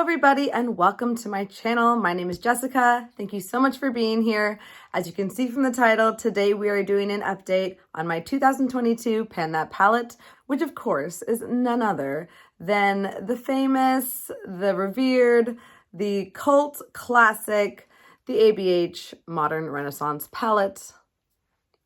everybody, and welcome to my channel. My name is Jessica. Thank you so much for being here. As you can see from the title, today we are doing an update on my 2022 Pan That palette, which of course is none other than the famous, the revered, the cult classic, the ABH Modern Renaissance palette.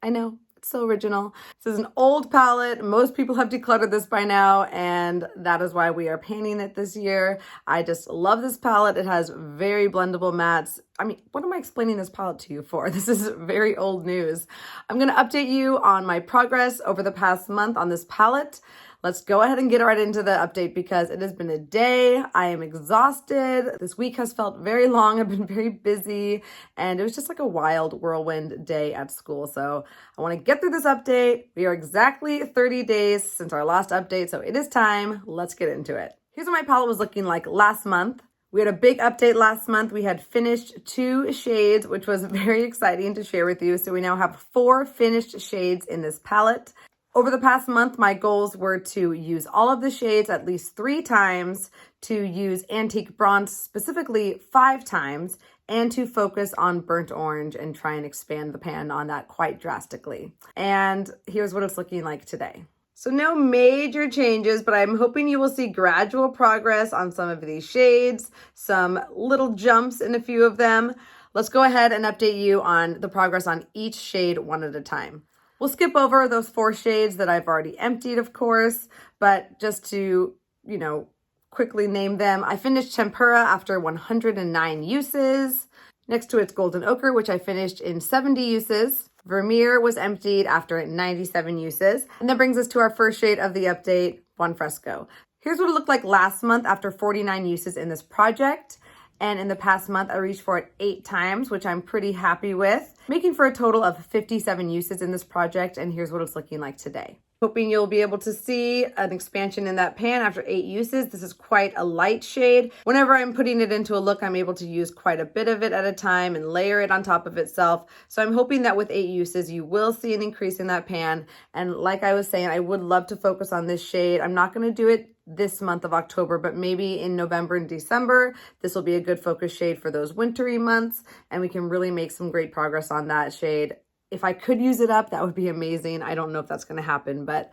I know. So original. This is an old palette. Most people have decluttered this by now, and that is why we are painting it this year. I just love this palette. It has very blendable mattes. I mean, what am I explaining this palette to you for? This is very old news. I'm going to update you on my progress over the past month on this palette. Let's go ahead and get right into the update because it has been a day. I am exhausted. This week has felt very long. I've been very busy and it was just like a wild whirlwind day at school. So I want to get through this update. We are exactly 30 days since our last update. So it is time. Let's get into it. Here's what my palette was looking like last month. We had a big update last month. We had finished 2 shades, which was very exciting to share with you. So we now have 4 finished shades in this palette. Over the past month, my goals were to use all of the shades at least 3 times, to use antique bronze specifically 5 times, and to focus on burnt orange and try and expand the pan on that quite drastically. And here's what it's looking like today. So no major changes, but I'm hoping you will see gradual progress on some of these shades, some little jumps in a few of them. Let's go ahead and update you on the progress on each shade one at a time. We'll skip over those 4 shades that I've already emptied, of course, but just to, quickly name them. I finished Tempera after 109 uses. Next to its Golden Ochre, which I finished in 70 uses. Vermeer was emptied after 97 uses. And that brings us to our first shade of the update, Juan Fresco. Here's what it looked like last month after 49 uses in this project. And in the past month, I reached for it 8 times, which I'm pretty happy with, making for a total of 57 uses in this project. And here's what it's looking like today. Hoping you'll be able to see an expansion in that pan after 8 uses. This is quite a light shade. Whenever I'm putting it into a look, I'm able to use quite a bit of it at a time and layer it on top of itself. So I'm hoping that with 8 uses, you will see an increase in that pan. And like I was saying, I would love to focus on this shade. I'm not going to do it this month of October, but maybe in November and December, this will be a good focus shade for those wintry months, and we can really make some great progress on that shade. If I could use it up, that would be amazing. I don't know if that's going to happen, but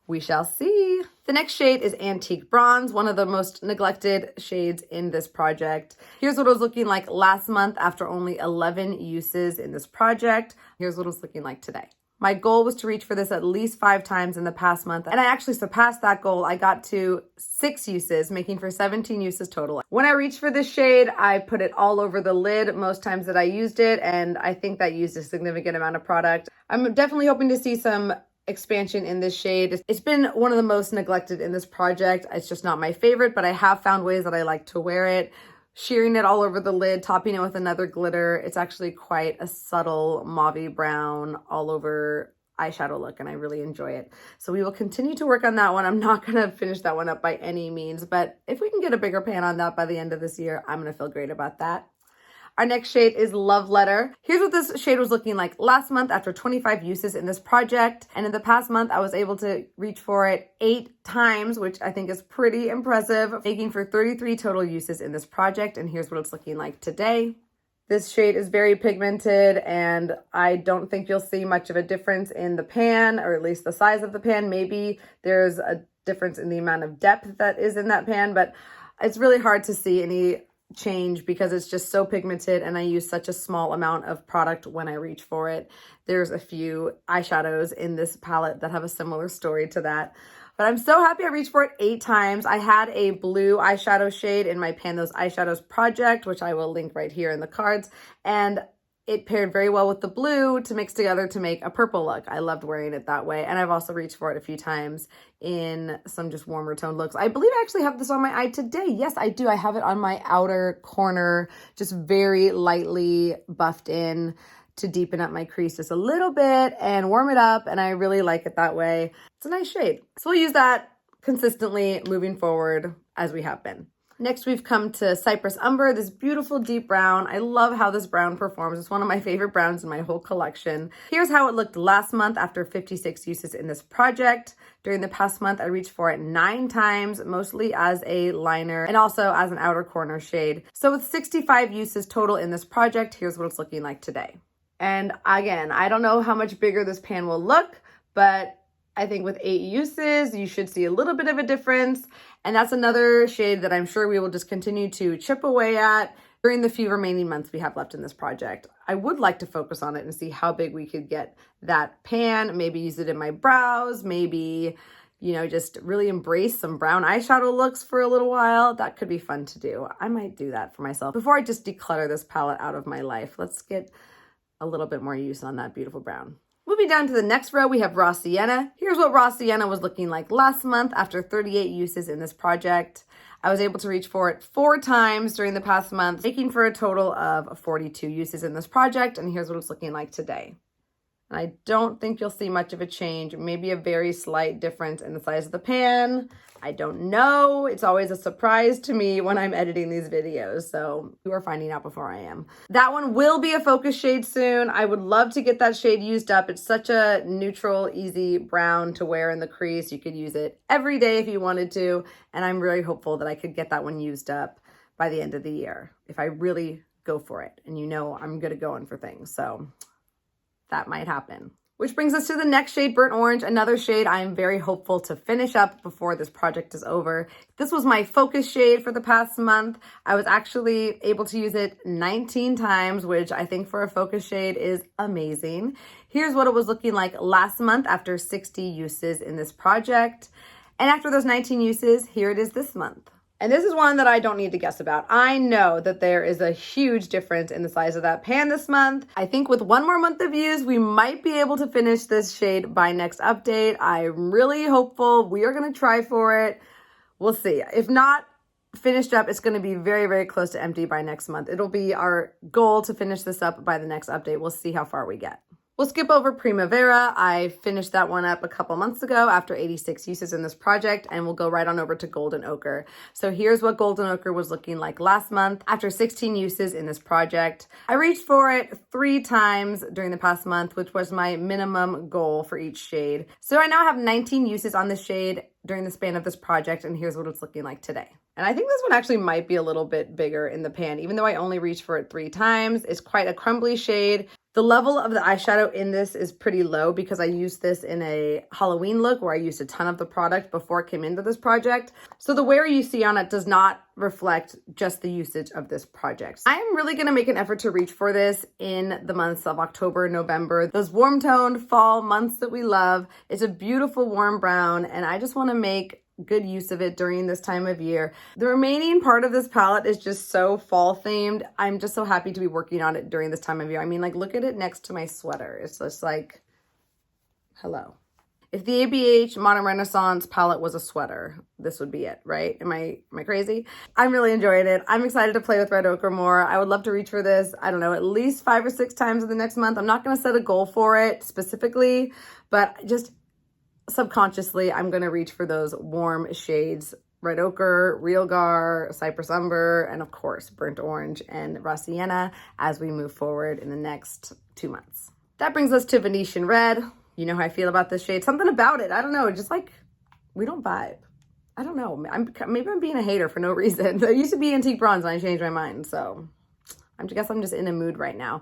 we shall see. The next shade is Antique Bronze, one of the most neglected shades in this project. Here's what it was looking like last month after only 11 uses in this project. Here's what it's looking like today. My goal was to reach for this at least 5 times in the past month, and I actually surpassed that goal. I got to 6 uses, making for 17 uses total. When I reached for this shade, I put it all over the lid most times that I used it, and I think that used a significant amount of product. I'm definitely hoping to see some expansion in this shade. It's been one of the most neglected in this project. It's just not my favorite, but I have found ways that I like to wear it. Shearing it all over the lid, topping it with another glitter. It's actually quite a subtle mauve brown all over eyeshadow look, and I really enjoy it. So we will continue to work on that one. I'm not going to finish that one up by any means, but if we can get a bigger pan on that by the end of this year, I'm going to feel great about that. Our next shade is Love Letter. Here's what this shade was looking like last month after 25 uses in this project. And in the past month, I was able to reach for it 8 times, which I think is pretty impressive, making for 33 total uses in this project. And here's what it's looking like today. This shade is very pigmented, and I don't think you'll see much of a difference in the pan, or at least the size of the pan. Maybe there's a difference in the amount of depth that is in that pan, but it's really hard to see any change because it's just so pigmented, and I use such a small amount of product when I reach for it. There's a few eyeshadows in this palette that have a similar story to that. But I'm so happy I reached for it 8 times. I had a blue eyeshadow shade in my Pan Those Eyeshadows project, which I will link right here in the cards. And it paired very well with the blue to mix together to make a purple look. I loved wearing it that way. And I've also reached for it a few times in some just warmer tone looks. I believe I actually have this on my eye today. Yes, I do. I have it on my outer corner, just very lightly buffed in to deepen up my crease just a little bit and warm it up. And I really like it that way. It's a nice shade. So we'll use that consistently moving forward as we have been. Next, we've come to Cypress Umber, this beautiful deep brown. I love how this brown performs. It's one of my favorite browns in my whole collection. Here's how it looked last month after 56 uses in this project. During the past month, I reached for it 9 times, mostly as a liner and also as an outer corner shade. So with 65 uses total in this project, here's what it's looking like today. And again, I don't know how much bigger this pan will look, but I think with 8 uses, you should see a little bit of a difference. And that's another shade that I'm sure we will just continue to chip away at during the few remaining months we have left in this project. I would like to focus on it and see how big we could get that pan, maybe use it in my brows, maybe, you know, just really embrace some brown eyeshadow looks for a little while. That could be fun to do. I might do that for myself. Before I just declutter this palette out of my life, let's get a little bit more use on that beautiful brown. Moving down to the next row, we have raw sienna. Here's what raw sienna was looking like last month after 38 uses in this project. I was able to reach for it 4 times during the past month, making for a total of 42 uses in this project. And here's what it's looking like today. And I don't think you'll see much of a change, maybe a very slight difference in the size of the pan. I don't know. It's always a surprise to me when I'm editing these videos, so you are finding out before I am. That one will be a focus shade soon. I would love to get that shade used up. It's such a neutral, easy brown to wear in the crease. You could use it every day if you wanted to, and I'm really hopeful that I could get that one used up by the end of the year if I really go for it. And you know I'm good at going for things, so that might happen. Which brings us to the next shade, Burnt Orange, another shade I'm very hopeful to finish up before this project is over. This was my focus shade for the past month. I was actually able to use it 19 times, which I think for a focus shade is amazing. Here's what it was looking like last month after 60 uses in this project. And after those 19 uses, here it is this month. And this is one that I don't need to guess about. I know that there is a huge difference in the size of that pan this month. I think with 1 more month of use, we might be able to finish this shade by next update. I'm really hopeful. We are gonna try for it. We'll see. If not finished up, it's gonna be very, very close to empty by next month. It'll be our goal to finish this up by the next update. We'll see how far we get. We'll skip over Primavera. I finished that one up a couple months ago after 86 uses in this project, and we'll go right on over to Golden Ochre. So here's what Golden Ochre was looking like last month after 16 uses in this project. I reached for it 3 times during the past month, which was my minimum goal for each shade. So I now have 19 uses on this shade during the span of this project, and here's what it's looking like today. And I think this one actually might be a little bit bigger in the pan, even though I only reached for it 3 times. It's quite a crumbly shade. The level of the eyeshadow in this is pretty low because I used this in a Halloween look where I used a ton of the product before it came into this project. So the wear you see on it does not reflect just the usage of this project. I am really gonna make an effort to reach for this in the months of October, November, those warm toned fall months that we love. It's a beautiful warm brown, and I just wanna make good use of it during this time of year. The remaining part of this palette is just so fall themed. I'm just so happy to be working on it during this time of year. I mean, like, look at it next to my sweater. It's just like, hello. If the ABH Modern Renaissance palette was a sweater, this would be it, right? Am I crazy? I'm really enjoying it. I'm excited to play with red ochre more. I would love to reach for this, I don't know, at least 5 or 6 times in the next month. I'm not gonna set a goal for it specifically, but just subconsciously, I'm going to reach for those warm shades, red ochre, Realgar, Cypress Umber, and of course, burnt orange and raw sienna as we move forward in the next 2 months. That brings us to Venetian red. You know how I feel about this shade. Something about it, I don't know, just like, we don't vibe. I don't know, maybe I'm being a hater for no reason. I used to be antique bronze and I changed my mind, so I guess I'm just in a mood right now.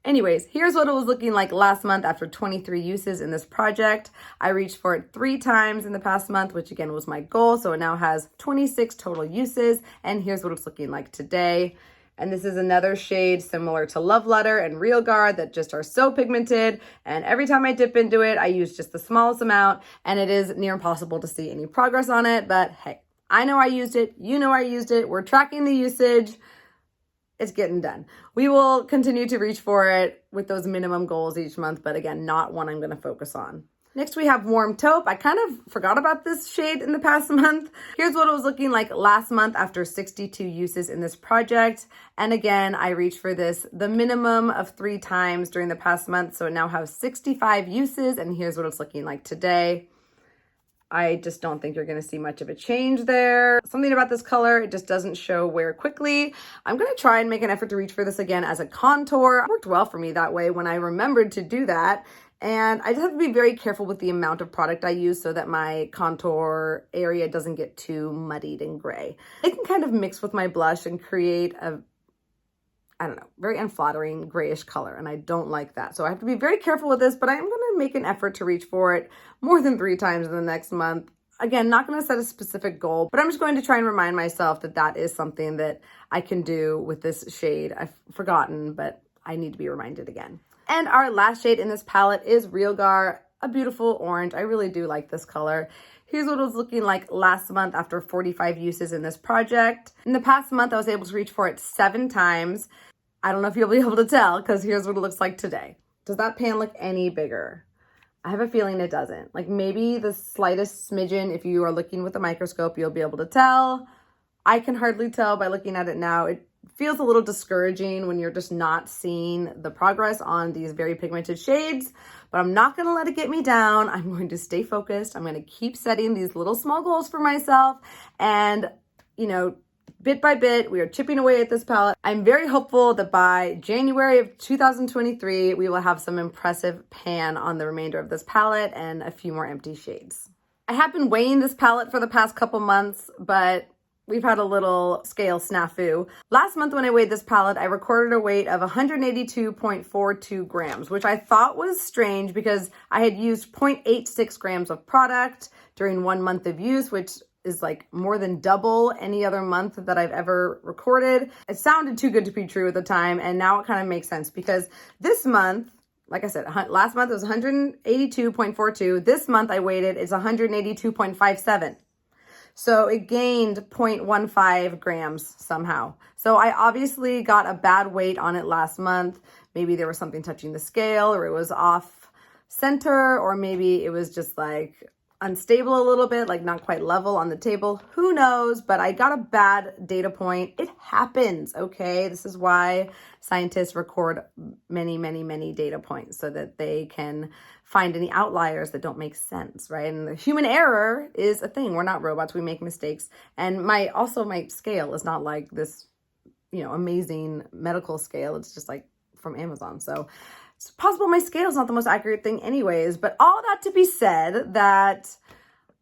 Anyways, here's what it was looking like last month after 23 uses in this project. I reached for it 3 times in the past month, which again was my goal. So it now has 26 total uses. And here's what it's looking like today. And this is another shade similar to Love Letter and Realgar that just are so pigmented. And every time I dip into it, I use just the smallest amount. And it is near impossible to see any progress on it. But hey, I know I used it. You know I used it. We're tracking the usage. It's getting done. We will continue to reach for it with those minimum goals each month, but again, not one I'm going to focus on. Next, we have Warm Taupe. I kind of forgot about this shade in the past month. Here's what it was looking like last month after 62 uses in this project. And again, I reached for this the minimum of 3 times during the past month. So it now has 65 uses, and here's what it's looking like today. I just don't think you're gonna see much of a change there. Something about this color, it just doesn't show wear quickly. I'm gonna try and make an effort to reach for this again as a contour. It worked well for me that way when I remembered to do that. And I just have to be very careful with the amount of product I use so that my contour area doesn't get too muddied and gray. It can kind of mix with my blush and create a, I don't know, very unflattering grayish color, and I don't like that. So I have to be very careful with this, but I'm gonna make an effort to reach for it more than 3 times in the next month. Again, not gonna set a specific goal, but I'm just going to try and remind myself that that is something that I can do with this shade. I've forgotten, but I need to be reminded again. And our last shade in this palette is Realgar, a beautiful orange. I really do like this color. Here's what it was looking like last month after 45 uses in this project. In the past month, I was able to reach for it 7 times. I don't know if you'll be able to tell because here's what it looks like today. Does that pan look any bigger? I have a feeling it doesn't. Like maybe the slightest smidgen, if you are looking with a microscope, you'll be able to tell. I can hardly tell by looking at it now. It feels a little discouraging when you're just not seeing the progress on these very pigmented shades, but I'm not gonna let it get me down. I'm going to stay focused. I'm gonna keep setting these little small goals for myself, and you know, bit by bit, we are chipping away at this palette. I'm very hopeful that by January of 2023, we will have some impressive pan on the remainder of this palette and a few more empty shades. I have been weighing this palette for the past couple months, but we've had a little scale snafu. Last month when I weighed this palette, I recorded a weight of 182.42 grams, which I thought was strange because I had used 0.86 grams of product during 1 month of use, which is like more than double any other month that I've ever recorded. It sounded too good to be true at the time, and now it kind of makes sense because this month, like I said, last month it was 182.42. This month I weighed it, it's 182.57. So it gained 0.15 grams somehow. So I obviously got a bad weight on it last month. Maybe there was something touching the scale, or it was off center, or maybe it was just like unstable a little bit, like not quite level on the table. Who knows? But I got a bad data point. It happens, okay? This is why scientists record many, many, many data points so that they can find any outliers that don't make sense, right? And the human error is a thing. We're not robots. We make mistakes. And my scale is not like this, you know, amazing medical scale. It's just like from Amazon. So it's possible my scale is not the most accurate thing anyways, but all that to be said, that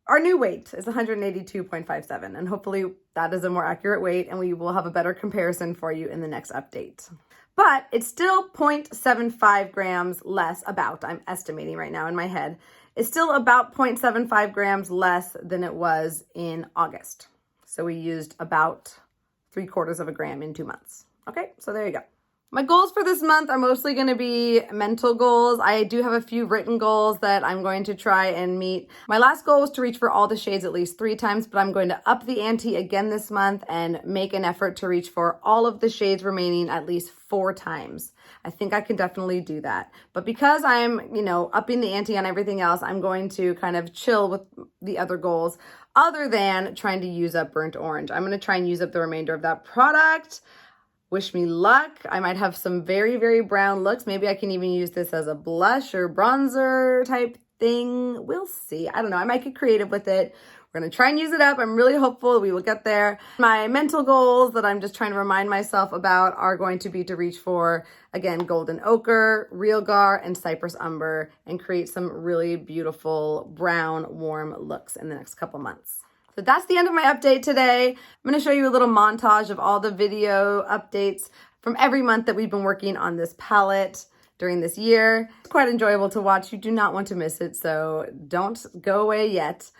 our new weight is 182.57, and hopefully that is a more accurate weight, and we will have a better comparison for you in the next update. But it's still 0.75 grams less, I'm estimating right now in my head, it's still about 0.75 grams less than it was in August. So we used about 3/4 gram in 2 months. Okay, so there you go. My goals for this month are mostly going to be mental goals. I do have a few written goals that I'm going to try and meet. My last goal was to reach for all the shades at least 3 times, but I'm going to up the ante again this month and make an effort to reach for all of the shades remaining at least 4 times. I think I can definitely do that. But because I'm, you know, upping the ante on everything else, I'm going to kind of chill with the other goals other than trying to use up burnt orange. I'm going to try and use up the remainder of that product. Wish me luck. I might have some very, very brown looks. Maybe I can even use this as a blush or bronzer type thing. We'll see. I don't know. I might get creative with it. We're going to try and use it up. I'm really hopeful we will get there. My mental goals that I'm just trying to remind myself about are going to be to reach for, again, golden ochre, Realgar, and Cypress umber, and create some really beautiful brown, warm looks in the next couple months. So that's the end of my update today. I'm going to show you a little montage of all the video updates from every month that we've been working on this palette during this year. It's quite enjoyable to watch. You do not want to miss it, so don't go away yet.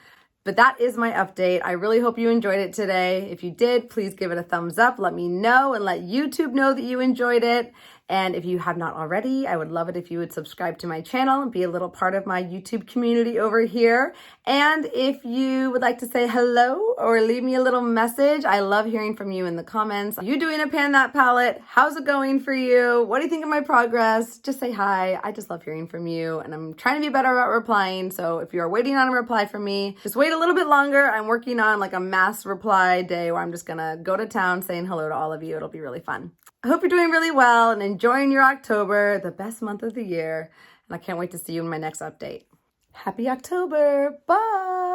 But that is my update. I really hope you enjoyed it today. If you did, please give it a thumbs up. Let me know and let YouTube know that you enjoyed it. And if you have not already, I would love it if you would subscribe to my channel and be a little part of my YouTube community over here. And if you would like to say hello or leave me a little message, I love hearing from you in the comments. Are you doing a pan that palette? How's it going for you? What do you think of my progress? Just say hi. I just love hearing from you, and I'm trying to be better about replying. So if you're waiting on a reply from me, just wait a little bit longer. I'm working on like a mass reply day where I'm just gonna go to town saying hello to all of you. It'll be really fun. I hope you're doing really well and enjoying your October, the best month of the year. And I can't wait to see you in my next update. Happy October. Bye.